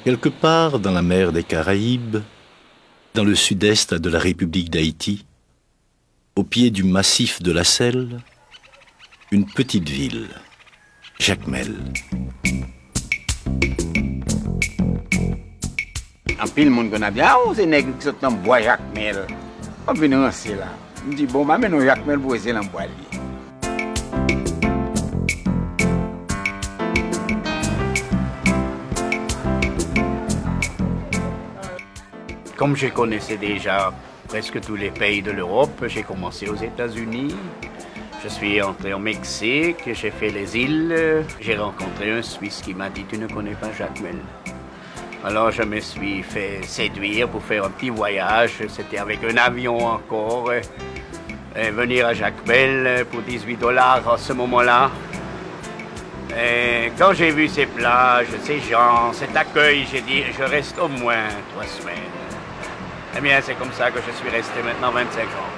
Quelque part dans la mer des Caraïbes, dans le sud-est de la République d'Haïti, au pied du massif de la Selle, une petite ville, Jacmel. En pile monde qu'on a dit, ah, c'est nègre qui sont dans bois Jacmel. On vient rancer là. On dit, bon, ma maintenant Jacmel pour essayer dans bois. Comme je connaissais déjà presque tous les pays de l'Europe, j'ai commencé aux États-Unis, je suis entré au Mexique, j'ai fait les îles, j'ai rencontré un Suisse qui m'a dit « Tu ne connais pas Jacmel ?» Alors je me suis fait séduire pour faire un petit voyage, c'était avec un avion encore, et venir à Jacmel pour $18 à ce moment-là. Et quand j'ai vu ces plages, ces gens, cet accueil, j'ai dit « Je reste au moins 3 semaines ». Eh bien, c'est comme ça que je suis resté maintenant 25 ans.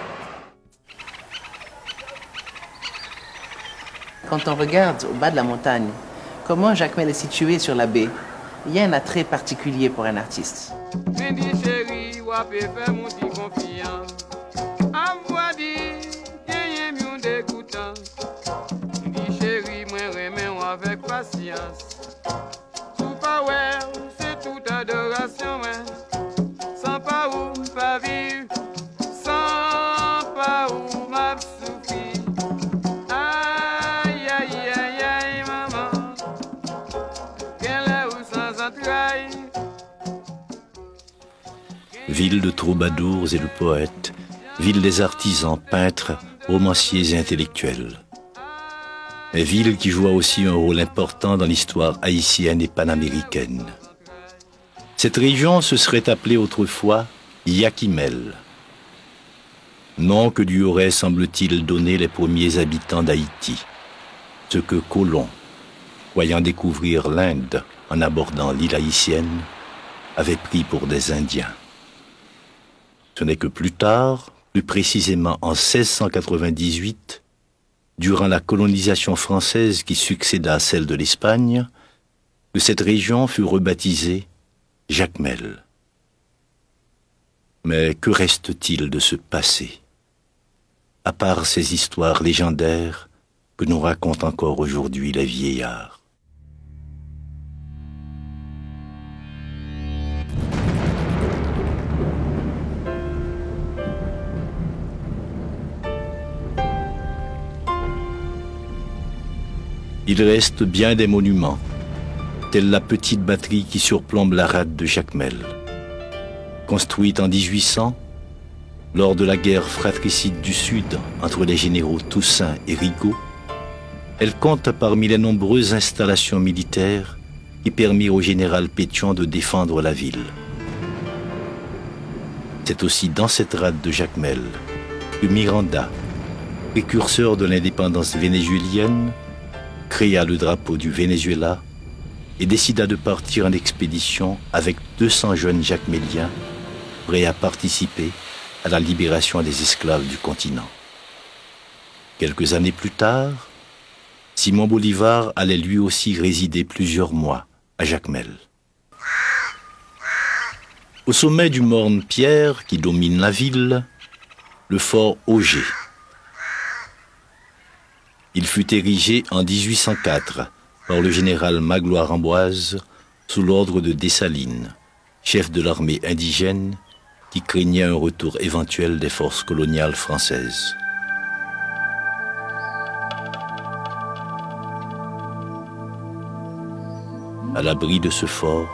Quand on regarde au bas de la montagne, comment Jacmel est situé sur la baie, il y a un attrait particulier pour un artiste. Ville de troubadours et de poètes, ville des artisans, peintres, romanciers et intellectuels. Et ville qui joua aussi un rôle important dans l'histoire haïtienne et panaméricaine. Cette région se serait appelée autrefois Yakimel, nom que lui auraient, semble-t-il, donné les premiers habitants d'Haïti, ce que Colomb, croyant découvrir l'Inde en abordant l'île haïtienne, avait pris pour des Indiens. Ce n'est que plus tard, plus précisément en 1698, durant la colonisation française qui succéda à celle de l'Espagne, que cette région fut rebaptisée Jacmel. Mais que reste-t-il de ce passé, à part ces histoires légendaires que nous racontent encore aujourd'hui les vieillards? Il reste bien des monuments, telle la petite batterie qui surplombe la rade de Jacmel. Construite en 1800, lors de la guerre fratricide du Sud entre les généraux Toussaint et Rigaud, elle compte parmi les nombreuses installations militaires qui permirent au général Pétion de défendre la ville. C'est aussi dans cette rade de Jacmel que Miranda, précurseur de l'indépendance vénézuélienne, créa le drapeau du Venezuela et décida de partir en expédition avec 200 jeunes jacméliens prêts à participer à la libération des esclaves du continent. Quelques années plus tard, Simon Bolivar allait lui aussi résider plusieurs mois à Jacmel. Au sommet du morne Pierre qui domine la ville, le fort Auger. Il fut érigé en 1804 par le général Magloire-Amboise sous l'ordre de Dessalines, chef de l'armée indigène qui craignait un retour éventuel des forces coloniales françaises. À l'abri de ce fort,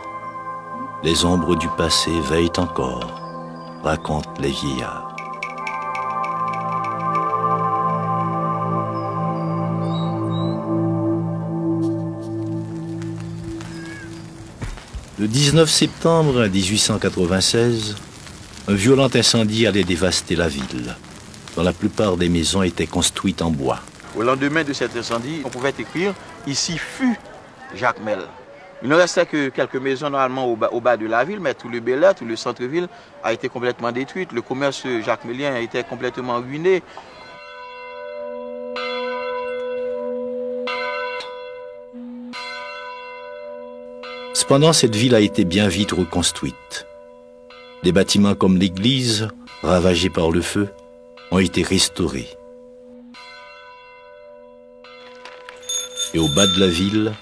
les ombres du passé veillent encore, racontent les vieillards. Le 19 septembre 1896, un violent incendie allait dévaster la ville, dont la plupart des maisons étaient construites en bois. Au lendemain de cet incendie, on pouvait écrire « Ici fut Jacmel ». Il ne restait que quelques maisons normalement au bas de la ville, mais tout le Bel Air, tout le centre-ville a été complètement détruit. Le commerce jacmelien a été complètement ruiné. Cependant, cette ville a été bien vite reconstruite. Des bâtiments comme l'église, ravagés par le feu, ont été restaurés. Et au bas de la ville,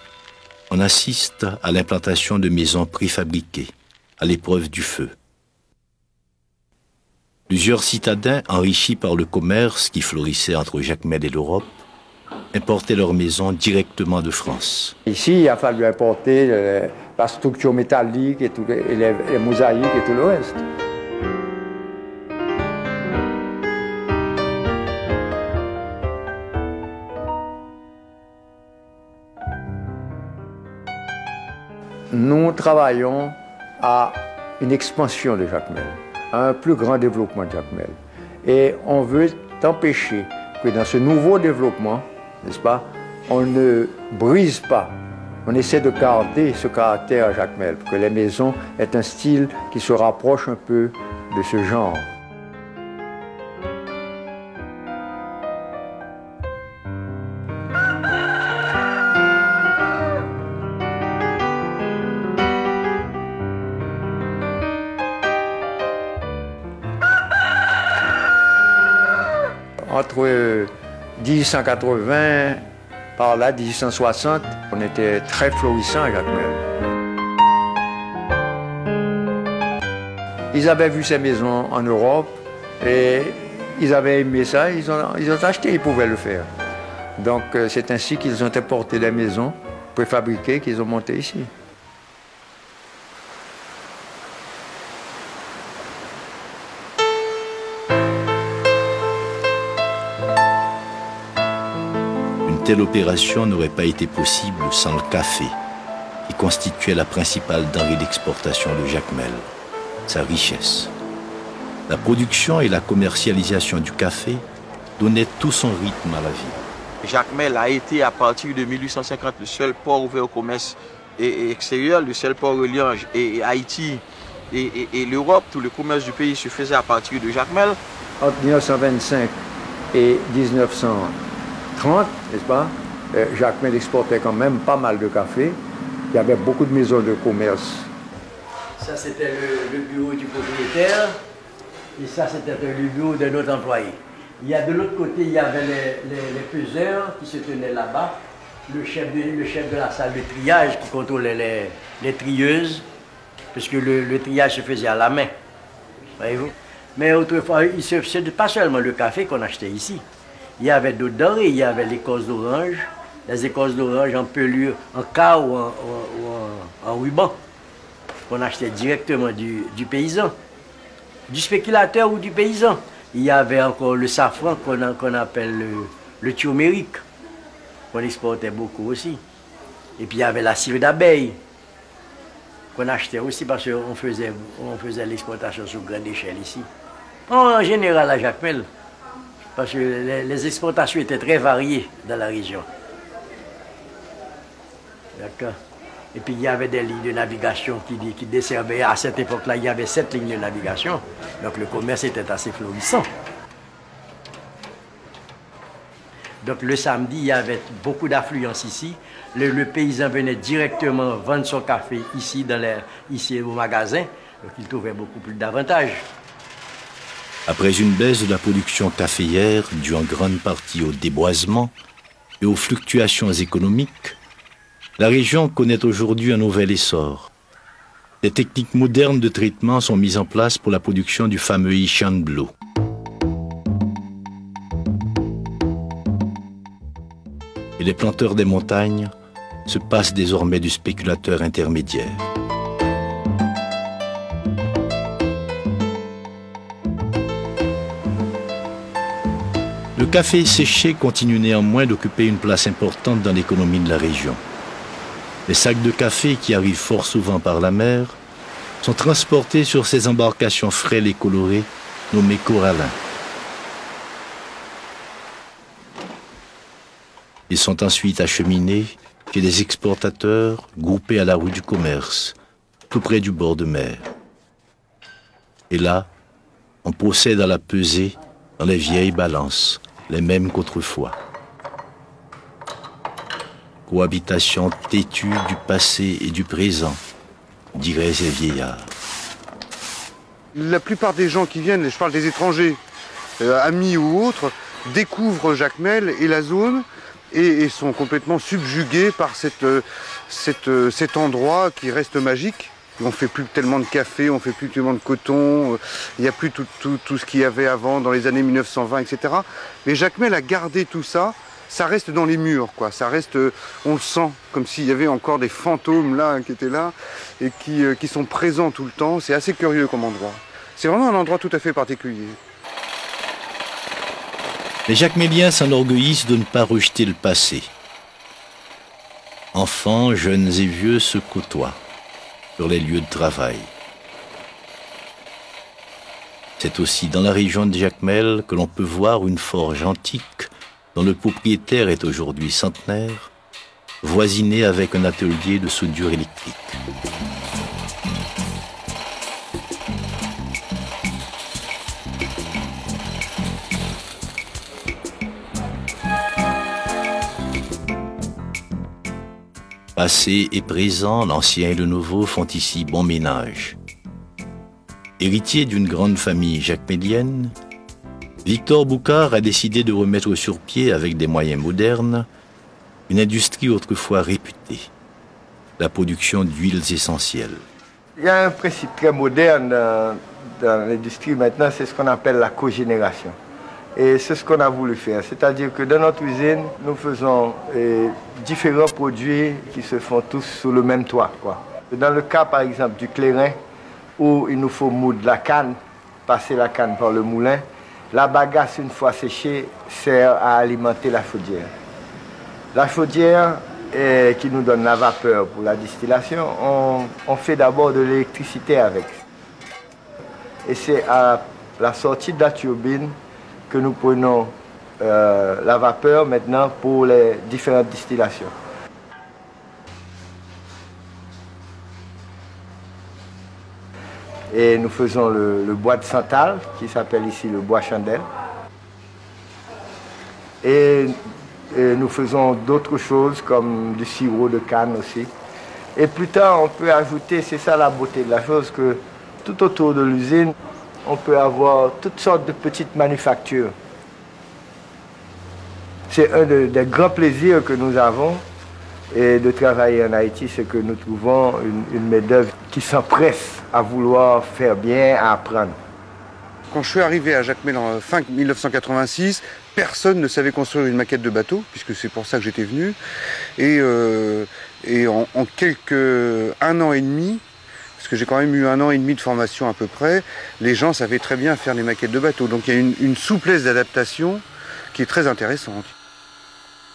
on assiste à l'implantation de maisons préfabriquées, à l'épreuve du feu. Plusieurs citadins, enrichis par le commerce qui florissait entre Jacmel et l'Europe, importaient leurs maisons directement de France. Ici, il a fallu importer la structure métallique et les mosaïques et tout le reste. Nous travaillons à une expansion de Jacmel, à un plus grand développement de Jacmel. Et on veut empêcher que dans ce nouveau développement, n'est-ce pas, on ne brise pas. On essaie de garder ce caractère à Jacmel, pour que les maisons aient un style qui se rapproche un peu de ce genre. Entre 1880, par là, 1860, on était très florissant à Jacmel. Ils avaient vu ces maisons en Europe et ils avaient aimé ça, ils ont acheté, ils pouvaient le faire. Donc c'est ainsi qu'ils ont importé des maisons préfabriquées qu'ils ont montées ici. Telle opération n'aurait pas été possible sans le café, qui constituait la principale denrée d'exportation de Jacmel, sa richesse. La production et la commercialisation du café donnaient tout son rythme à la ville. Jacmel a été, à partir de 1850, le seul port ouvert au commerce extérieur, le seul port reliant et Haïti et l'Europe. Tout le commerce du pays se faisait à partir de Jacmel. Entre 1925 et 1930, n'est-ce pas, Jacmel exportait quand même pas mal de café. Il y avait beaucoup de maisons de commerce. Ça, c'était le bureau du propriétaire. Et ça, c'était le bureau de notre employé. Il y a de l'autre côté, il y avait les peseurs qui se tenaient là-bas. Le chef de la salle de triage qui contrôlait les trieuses. Parce que le triage se faisait à la main. Voyez-vous? Mais autrefois, ce n'était pas seulement le café qu'on achetait ici. Il y avait d'autres denrées, il y avait l'écorce d'orange, les écorces d'orange en pelure, en cas ou en ruban, qu'on achetait directement du paysan, du spéculateur ou du paysan. Il y avait encore le safran qu'on appelle le turmérique, qu'on exportait beaucoup aussi. Et puis il y avait la cire d'abeille, qu'on achetait aussi parce qu'on faisait l'exportation sur grande échelle ici. En général à Jacmel, parce que les exportations étaient très variées dans la région. D'accord. Et puis il y avait des lignes de navigation qui desservaient. À cette époque-là, il y avait 7 lignes de navigation. Donc le commerce était assez florissant. Donc le samedi, il y avait beaucoup d'affluence ici. Le paysan venait directement vendre son café ici, ici au magasin. Donc il trouvait beaucoup plus d'avantages. Après une baisse de la production caféière due en grande partie au déboisement et aux fluctuations économiques, la région connaît aujourd'hui un nouvel essor. Des techniques modernes de traitement sont mises en place pour la production du fameux Ichanblo. Et les planteurs des montagnes se passent désormais du spéculateur intermédiaire. Le café séché continue néanmoins d'occuper une place importante dans l'économie de la région. Les sacs de café, qui arrivent fort souvent par la mer, sont transportés sur ces embarcations frêles et colorées nommées corallins. Ils sont ensuite acheminés chez des exportateurs groupés à la rue du commerce, tout près du bord de mer. Et là, on procède à la pesée dans les vieilles balances, les mêmes qu'autrefois. Cohabitation têtue du passé et du présent, diraient ces vieillards. La plupart des gens qui viennent, je parle des étrangers, amis ou autres, découvrent Jacmel et la zone et sont complètement subjugués par cet endroit qui reste magique. On ne fait plus tellement de café, on ne fait plus tellement de coton, il n'y a plus tout ce qu'il y avait avant dans les années 1920, etc. Mais Jacmel a gardé tout ça, ça reste dans les murs, quoi. Ça reste, on le sent, comme s'il y avait encore des fantômes là, qui étaient là et qui sont présents tout le temps. C'est assez curieux comme endroit. C'est vraiment un endroit tout à fait particulier. Les Jacmeliens s'enorgueillissent de ne pas rejeter le passé. Enfants, jeunes et vieux se côtoient sur les lieux de travail. C'est aussi dans la région de Jacmel que l'on peut voir une forge antique dont le propriétaire est aujourd'hui centenaire, voisinée avec un atelier de soudure électrique. Passé et présent, l'ancien et le nouveau font ici bon ménage. Héritier d'une grande famille jacmelienne, Victor Boucard a décidé de remettre sur pied, avec des moyens modernes, une industrie autrefois réputée, la production d'huiles essentielles. Il y a un principe très moderne dans l'industrie maintenant, c'est ce qu'on appelle la cogénération. Et c'est ce qu'on a voulu faire, c'est-à-dire que dans notre usine, nous faisons différents produits qui se font tous sous le même toit, quoi. Dans le cas, par exemple, du clairin, où il nous faut moudre la canne, passer la canne par le moulin, la bagasse, une fois séchée, sert à alimenter la chaudière. La chaudière qui nous donne la vapeur pour la distillation, on fait d'abord de l'électricité avec. Et c'est à la sortie de la turbine que nous prenons la vapeur maintenant pour les différentes distillations. Et nous faisons le bois de santal, qui s'appelle ici le bois chandelle. Et nous faisons d'autres choses comme du sirop de canne aussi. Et plus tard, on peut ajouter, c'est ça la beauté de la chose, que tout autour de l'usine, on peut avoir toutes sortes de petites manufactures. C'est un des grands plaisirs que nous avons et de travailler en Haïti, c'est que nous trouvons une main-d'œuvre qui s'empresse à vouloir faire bien, à apprendre. Quand je suis arrivé à Jacmel en fin 1986, personne ne savait construire une maquette de bateau, puisque c'est pour ça que j'étais venu. Et en un an et demi, parce que j'ai quand même eu 1 an et demi de formation à peu près, les gens savaient très bien faire les maquettes de bateaux. Donc il y a une souplesse d'adaptation qui est très intéressante.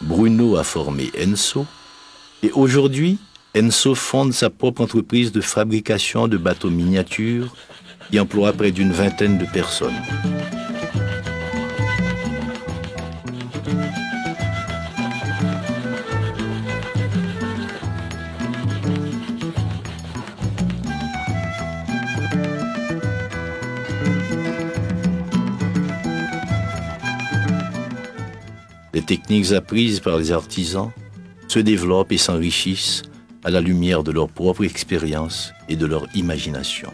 Bruno a formé Enso, et aujourd'hui, Enso fonde sa propre entreprise de fabrication de bateaux miniatures qui emploie près d'une vingtaine de personnes. Les techniques apprises par les artisans se développent et s'enrichissent à la lumière de leur propre expérience et de leur imagination.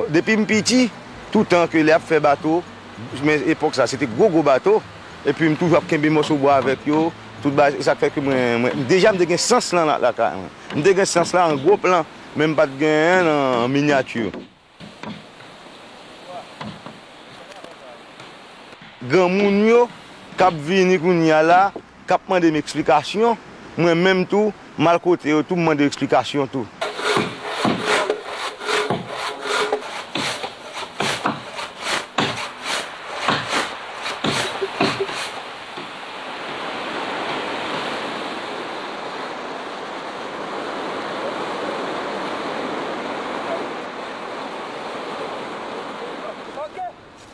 Depuis petit, tout le temps que les a fait bateau, mais à l'époque ça c'était gros bateau, et puis je toujours qu'un morceau bois avec eux, tout ça fait que moi déjà me dégaine sens là la carrière. Me dégaine sens là en gros plan, même pas de gain en miniature. Grand moun yo k'ap vini kounya là, k'ap mande m'explication, moi même tout mal côté tout mande explication tout.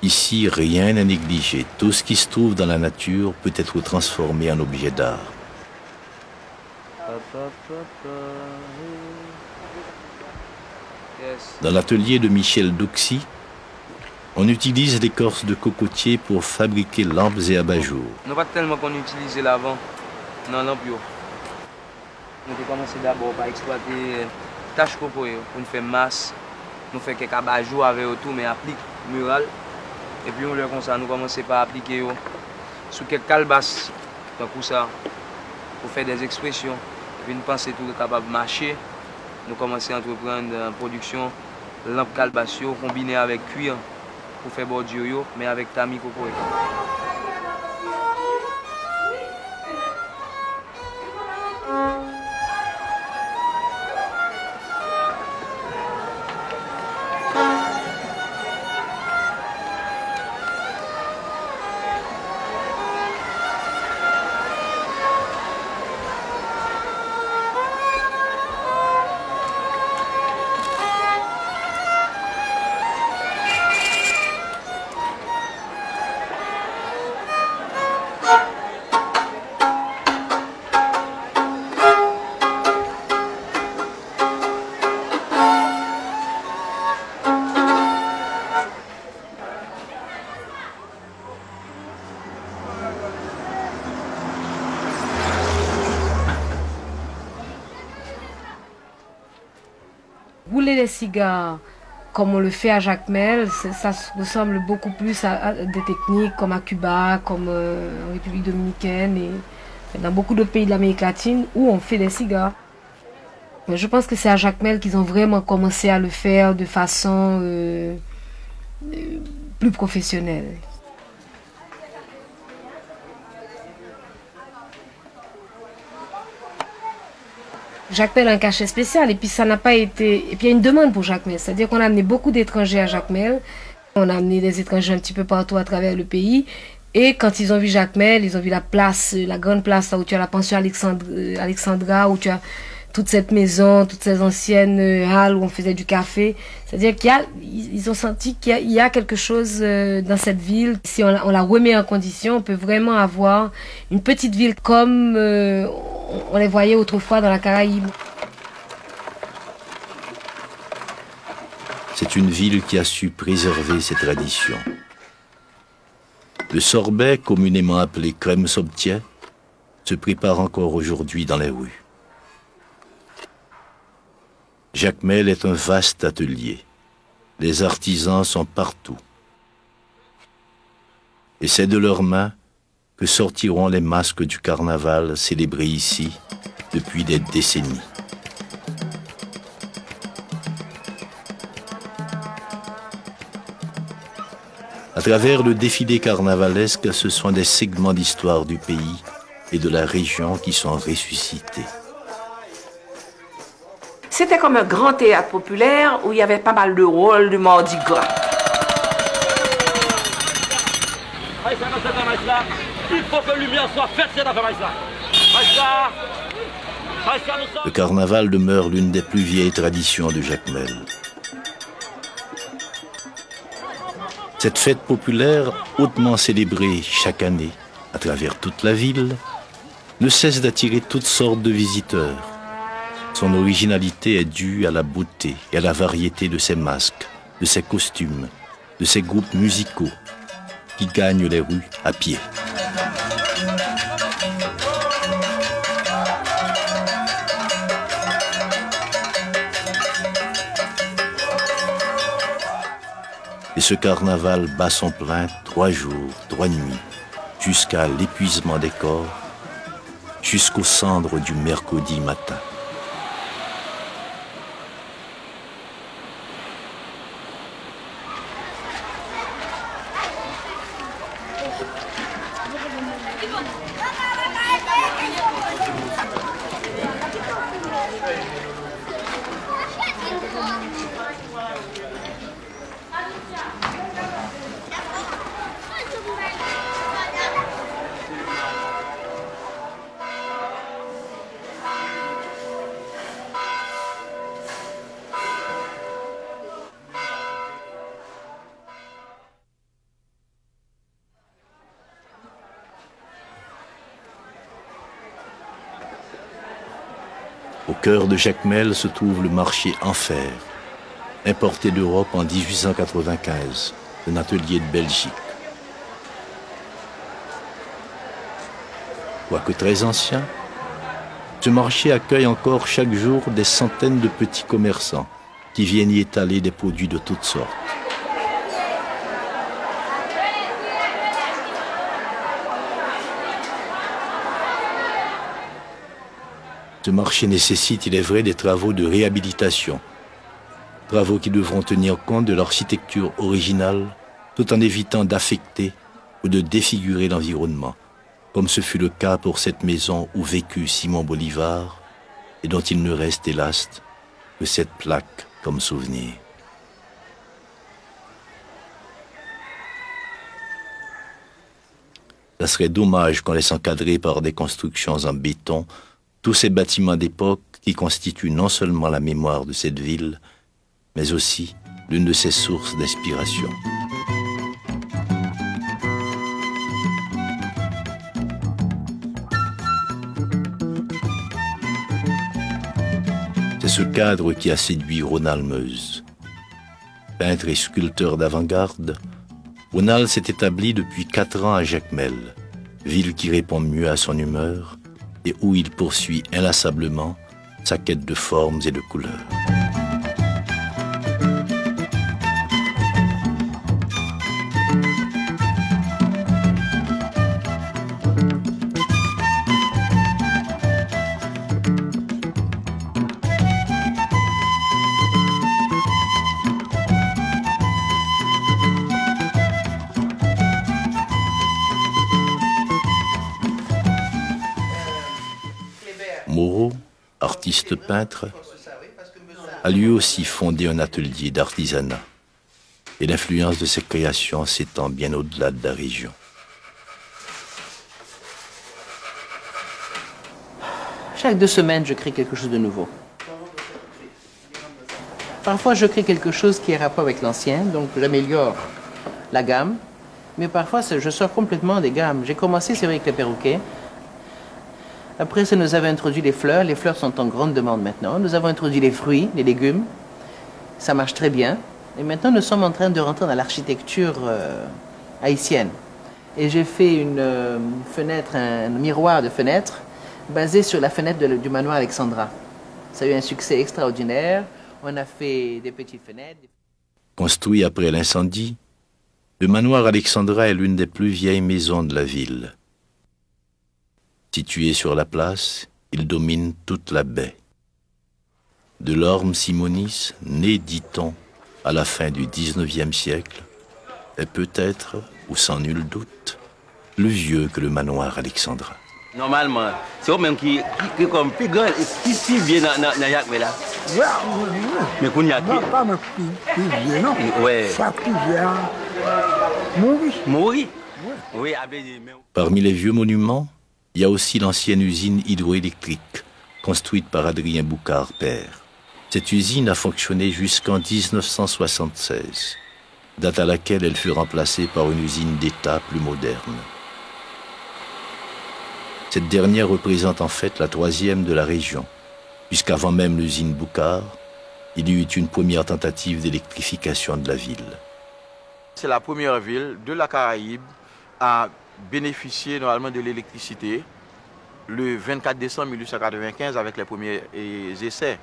Ici, rien n'est négligé. Tout ce qui se trouve dans la nature peut être transformé en objet d'art. Dans l'atelier de Michel Doxy, on utilise l'écorce de cocotier pour fabriquer lampes et abat-jours. Non pas tellement qu'on utilisait l'avant dans lampe. Nous avons commencé d'abord par exploiter tâches pour nous faire masse, nous faire quelques abajoues avec tout, mais applique mural. Et puis on leur comme ça, nous commençons par appliquer sur quelques calebasses, comme ça, pour faire des expressions. Et puis nous pensons tout capable de marcher. Nous commençons à entreprendre en production lampe calebasse combinée avec cuir pour faire bordure, mais avec tamis coco. Rouler les cigares comme on le fait à Jacmel, ça ressemble beaucoup plus à des techniques comme à Cuba, comme en République dominicaine et dans beaucoup d'autres pays de l'Amérique latine où on fait des cigares. Mais je pense que c'est à Jacmel qu'ils ont vraiment commencé à le faire de façon plus professionnelle. Jacmel a un cachet spécial et puis ça n'a pas été... Et puis il y a une demande pour Jacmel, c'est-à-dire qu'on a amené beaucoup d'étrangers à Jacmel. On a amené des étrangers un petit peu partout à travers le pays. Et quand ils ont vu Jacmel, ils ont vu la place, la grande place là où tu as la pension Alexandra, où tu as toute cette maison, toutes ces anciennes halles où on faisait du café. C'est-à-dire qu'ils ont senti qu'il y a quelque chose dans cette ville. Si on la remet en condition, on peut vraiment avoir une petite ville comme on les voyait autrefois dans la Caraïbe. C'est une ville qui a su préserver ses traditions. Le sorbet, communément appelé crème sobtier, se prépare encore aujourd'hui dans les rues. Jacmel est un vaste atelier. Les artisans sont partout. Et c'est de leurs mains que sortiront les masques du carnaval célébrés ici depuis des décennies. À travers le défilé carnavalesque, ce sont des segments d'histoire du pays et de la région qui sont ressuscités. C'était comme un grand théâtre populaire où il y avait pas mal de rôles du Mardi Gras. Il faut que lumière soit faite, cette affaire-là. Le carnaval demeure l'une des plus vieilles traditions de Jacmel. Cette fête populaire, hautement célébrée chaque année à travers toute la ville, ne cesse d'attirer toutes sortes de visiteurs. Son originalité est due à la beauté et à la variété de ses masques, de ses costumes, de ses groupes musicaux qui gagnent les rues à pied. Et ce carnaval bat son plein 3 jours, 3 nuits, jusqu'à l'épuisement des corps, jusqu'aux cendres du mercredi matin. Au cœur de Jacmel se trouve le marché en fer, importé d'Europe en 1895, un atelier de Belgique. Quoique très ancien, Ce marché accueille encore chaque jour des centaines de petits commerçants qui viennent y étaler des produits de toutes sortes. Ce marché nécessite, il est vrai, des travaux de réhabilitation, travaux qui devront tenir compte de l'architecture originale tout en évitant d'affecter ou de défigurer l'environnement, comme ce fut le cas pour cette maison où vécut Simon Bolivar et dont il ne reste, hélas, que cette plaque comme souvenir. Ça serait dommage qu'on laisse encadrer par des constructions en béton tous ces bâtiments d'époque qui constituent non seulement la mémoire de cette ville, mais aussi l'une de ses sources d'inspiration. C'est ce cadre qui a séduit Ronald Meuse. Peintre et sculpteur d'avant-garde, Ronald s'est établi depuis 4 ans à Jacmel, ville qui répond mieux à son humeur et où il poursuit inlassablement sa quête de formes et de couleurs. Moreau, artiste peintre, a lui aussi fondé un atelier d'artisanat et l'influence de ses créations s'étend bien au-delà de la région. Chaque 2 semaines, je crée quelque chose de nouveau. Parfois, je crée quelque chose qui est rapport avec l'ancien, donc j'améliore la gamme. Mais parfois, je sors complètement des gammes. J'ai commencé, c'est vrai, avec les perroquets. Après, ça nous avait introduit les fleurs. Les fleurs sont en grande demande maintenant. Nous avons introduit les fruits, les légumes. Ça marche très bien. Et maintenant, nous sommes en train de rentrer dans l'architecture haïtienne. Et j'ai fait une fenêtre, un miroir de fenêtre basé sur la fenêtre du manoir Alexandra. Ça a eu un succès extraordinaire. On a fait des petites fenêtres. Construit après l'incendie, le manoir Alexandra est l'une des plus vieilles maisons de la ville. Situé sur la place, il domine toute la baie. De l'orme Simonis, né, dit-on, à la fin du XIXe siècle, est peut-être, ou sans nul doute, plus vieux que le manoir Alexandra. Normalement, c'est eux-mêmes qui comme plus grand, qui vient dans Jacmel là. Mais qu'on y a qui? Non, pas plus vieux, non. Ouais. Ça plus vieux. Mourir. Mourir? Oui. Parmi les vieux monuments, il y a aussi l'ancienne usine hydroélectrique, construite par Adrien Boucard père. Cette usine a fonctionné jusqu'en 1976, date à laquelle elle fut remplacée par une usine d'État plus moderne. Cette dernière représente en fait la 3e de la région, puisqu'avant même l'usine Boucard, il y eut une première tentative d'électrification de la ville. C'est la première ville de la Caraïbe à bénéficier normalement de l'électricité le 24 décembre 1895 avec les premiers essais.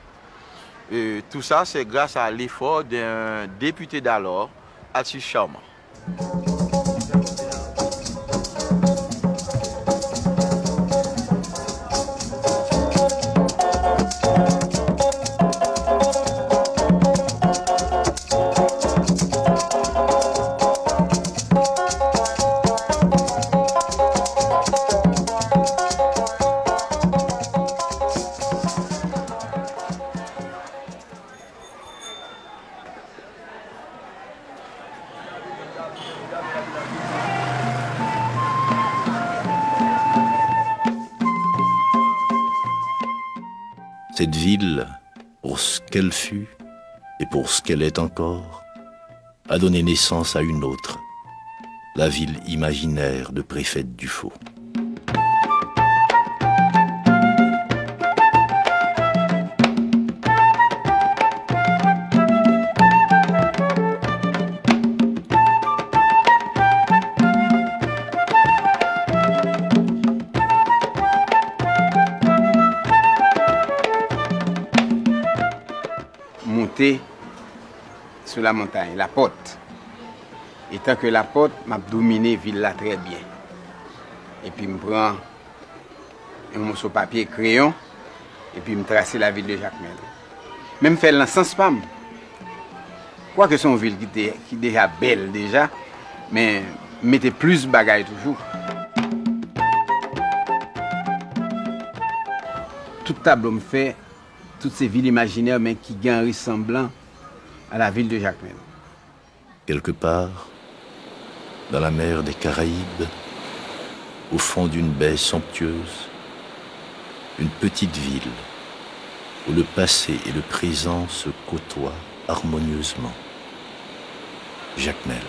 Tout ça, c'est grâce à l'effort d'un député d'alors, Alcis Charmant. Cette ville, pour ce qu'elle fut et pour ce qu'elle est encore, a donné naissance à une autre, la ville imaginaire de Préfète Dufaux. monter sur la montagne, la porte. Et tant que la porte m'a dominé la ville là très bien. Et puis je prends un morceau de papier, crayon, et puis je trace la ville de Jacmel. Même faire dans sens pas. Quoique son ville qui est déjà belle déjà, mais mettez plus de bagailles toujours. Tout tableau me fait toutes ces villes imaginaires mais qui ont un ressemblant à la ville de Jacmel. Quelque part, dans la mer des Caraïbes, au fond d'une baie somptueuse, une petite ville où le passé et le présent se côtoient harmonieusement. Jacmel.